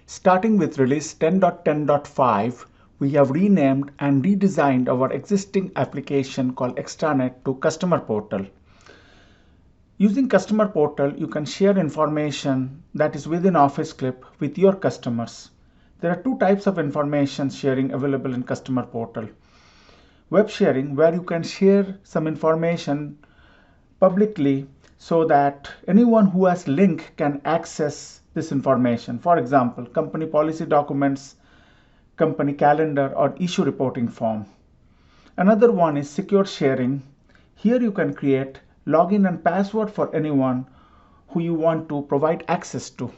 Starting with release 10.10.5, we have renamed and redesigned our existing application called Extranet to Customer Portal. Using Customer Portal, you can share information that is within OfficeClip with your customers. There are two types of information sharing available in Customer Portal. Web sharing, where you can share some information publicly so that anyone who has link can access this information. For example, company policy documents, company calendar, or issue reporting form. Another one is secure sharing. Here you can create login and password for anyone who you want to provide access to.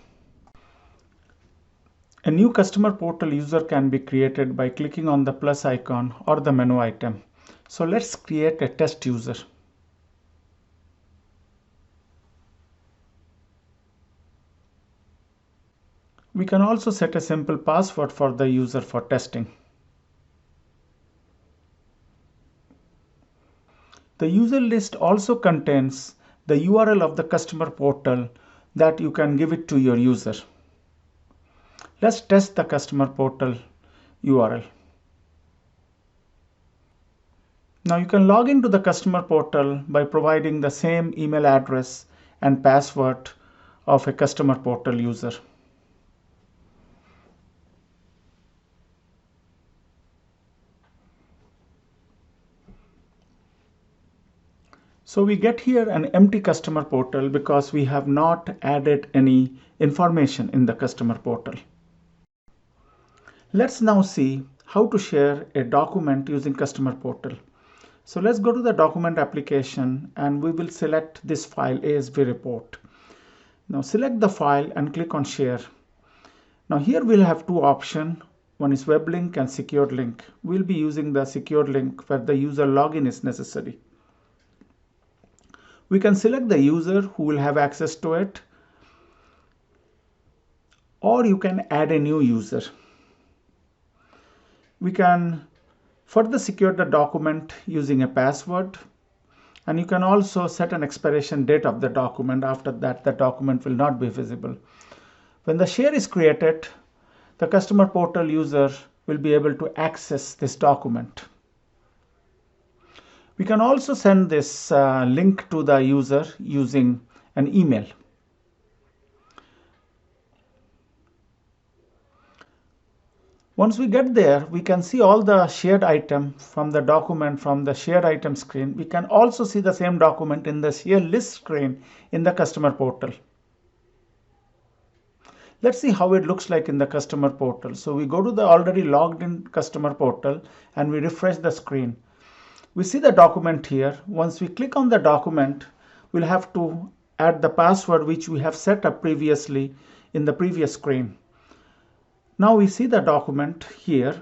A new customer portal user can be created by clicking on the plus icon or the menu item. So let's create a test user. We can also set a simple password for the user for testing. The user list also contains the URL of the customer portal that you can give it to your user. Let's test the customer portal URL. Now you can log into the customer portal by providing the same email address and password of a customer portal user. So we get here an empty customer portal because we have not added any information in the customer portal. Let's now see how to share a document using customer portal. So let's go to the document application and we will select this file ASV report. Now select the file and click on share. Now here we'll have two options. One is web link and secured link. We'll be using the secured link where the user login is necessary. We can select the user who will have access to it, or you can add a new user. We can further secure the document using a password, and you can also set an expiration date of the document. After that, the document will not be visible. When the share is created, the customer portal user will be able to access this document. We can also send this link to the user using an email. Once we get there, we can see all the shared item from the document from the shared item screen. We can also see the same document in the share list screen in the customer portal. Let's see how it looks like in the customer portal. So we go to the already logged in customer portal and we refresh the screen. We see the document here. Once we click on the document, we'll have to add the password which we have set up previously in the previous screen. Now we see the document here,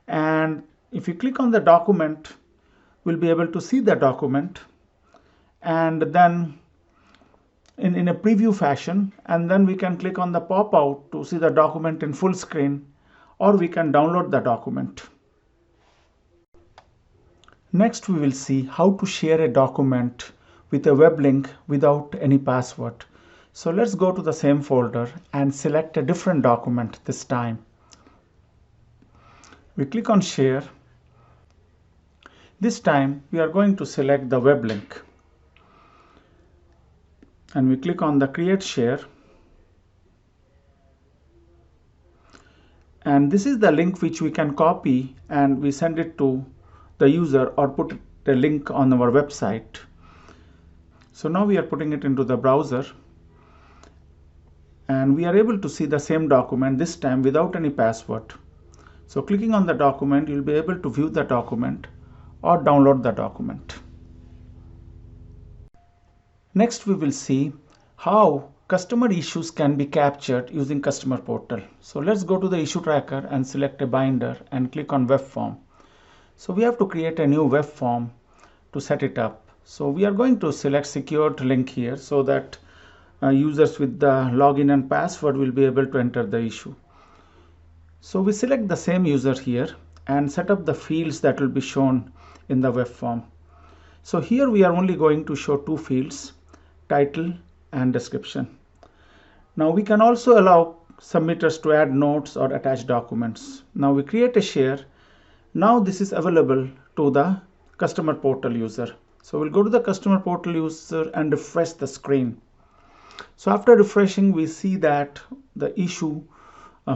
and if you click on the document, we'll be able to see the document and then in a preview fashion, and then we can click on the pop out to see the document in full screen, or we can download the document. Next, we will see how to share a document with a web link without any password. So let's go to the same folder and select a different document this time. We click on share. This time we are going to select the web link. And we click on the create share. And this is the link which we can copy and we send it to the user or put the link on our website. So now we are putting it into the browser and we are able to see the same document this time without any password. So clicking on the document, you'll be able to view the document or download the document. Next, we will see how customer issues can be captured using customer portal. So let's go to the issue tracker and select a binder and click on web form. So we have to create a new web form to set it up. So we are going to select secured link here so that users with the login and password will be able to enter the issue. So we select the same user here and set up the fields that will be shown in the web form. So here we are only going to show two fields, title and description. Now we can also allow submitters to add notes or attach documents. Now we create a share. Now this is available to the customer portal user. So we'll go to the customer portal user and refresh the screen. So after refreshing, we see that the issue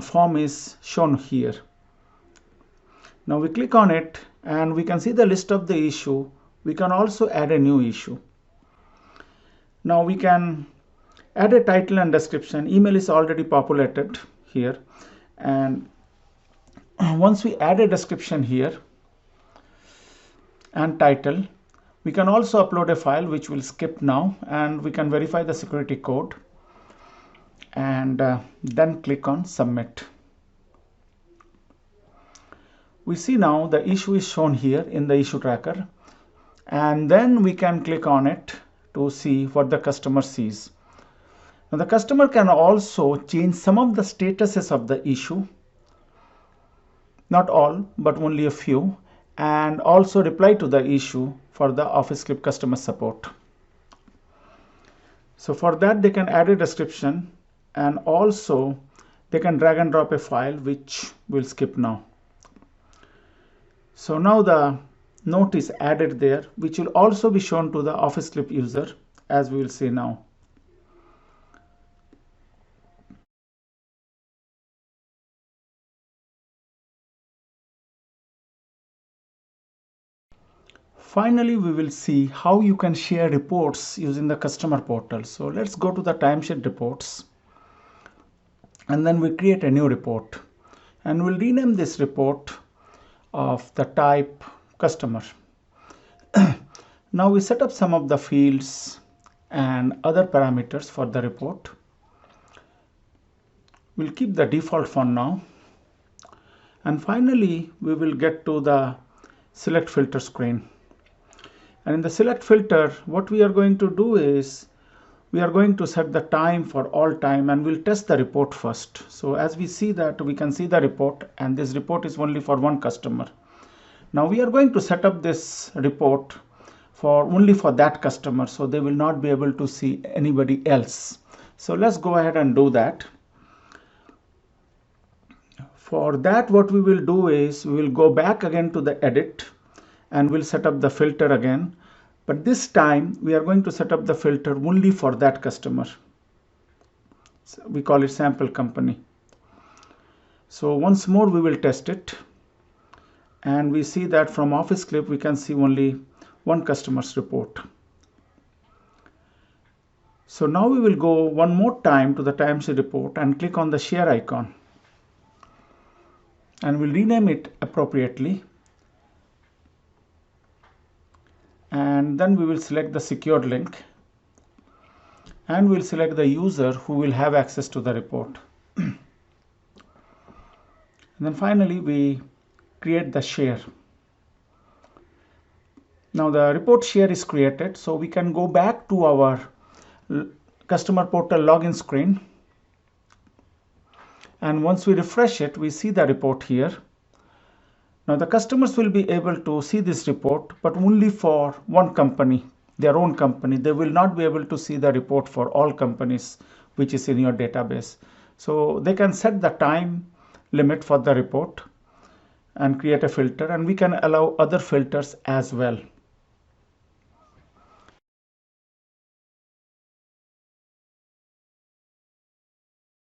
form is shown here. Now we click on it and we can see the list of the issue. We can also add a new issue. Now we can add a title and description. Email is already populated here, and once we add a description here and title, we can also upload a file, which we'll skip now, and we can verify the security code and then click on submit. We see now the issue is shown here in the issue tracker, and then we can click on it to see what the customer sees. Now the customer can also change some of the statuses of the issue, not all, but only a few, and also reply to the issue for the OfficeClip customer support. So for that, they can add a description, and also they can drag and drop a file, which we'll skip now. So now the note is added there, which will also be shown to the OfficeClip user, as we will see now. Finally, we will see how you can share reports using the customer portal. So let's go to the timesheet reports, and then we create a new report, and we'll rename this report of the type customer. Now we set up some of the fields and other parameters for the report. We'll keep the default for now, and finally we will get to the select filter screen. And in the select filter, what we are going to do is we are going to set the time for all time, and we'll test the report first. So as we see that, we can see the report, and this report is only for one customer. Now we are going to set up this report for only for that customer, so they will not be able to see anybody else. So let's go ahead and do that. For that, what we will do is we will go back again to the edit, and we'll set up the filter again, but this time we are going to set up the filter only for that customer. So we call it sample company. So once more we will test it, and we see that from OfficeClip we can see only one customer's report. So now we will go one more time to the timesheet report and click on the share icon, and we'll rename it appropriately. And then we will select the secured link, and we'll select the user who will have access to the report. And then finally we create the share. Now the report share is created, so we can go back to our customer portal login screen, and once we refresh it, we see the report here. Now the customers will be able to see this report, but only for one company, their own company. They will not be able to see the report for all companies which is in your database. So they can set the time limit for the report and create a filter, and we can allow other filters as well.